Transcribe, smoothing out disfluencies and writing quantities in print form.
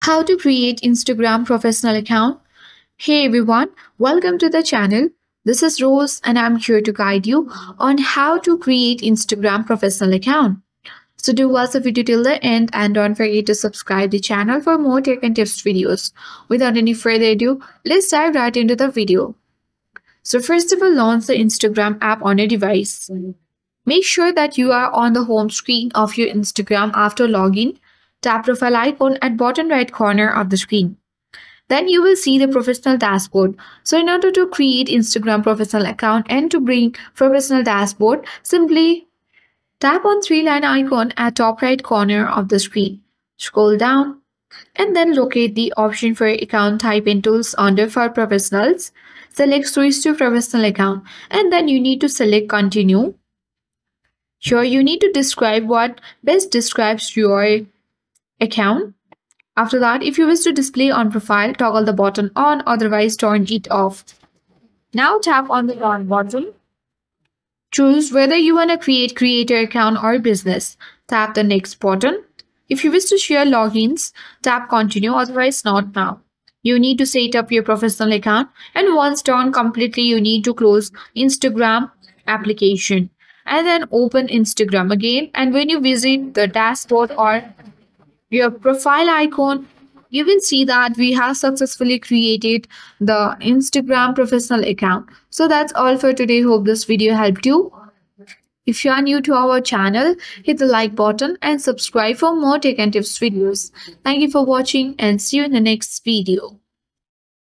How to create Instagram professional account. Hey everyone, welcome to the channel. This is Rose and I'm here to guide you on how to create Instagram professional account. So do watch the video till the end and don't forget to subscribe the channel for more tech and tips videos. Without any further ado, let's dive right into the video. So first of all, launch the Instagram app on your device. Make sure that you are on the home screen of your Instagram after login. Tap profile icon at bottom right corner of the screen. Then you will see the professional dashboard. So in order to create Instagram professional account and to bring professional dashboard, simply tap on three-line icon at top right corner of the screen. Scroll down and then locate the option for account type and tools under for professionals. Select switch to professional account and then you need to select continue. Here you need to describe what best describes your account. After that, if you wish to display on profile, toggle the button on, otherwise turn it off. Now tap on the down button. Choose whether you want to create creator account or business. Tap the next button. If you wish to share logins, tap continue, otherwise not now. You need to set up your professional account and once done completely, you need to close Instagram application and then open Instagram again. And when you visit the dashboard or your profile icon, you will see that we have successfully created the Instagram professional account. So that's all for today. Hope this video helped you. If you are new to our channel, hit the like button and subscribe for more tech and tips videos. Thank you for watching and see you in the next video.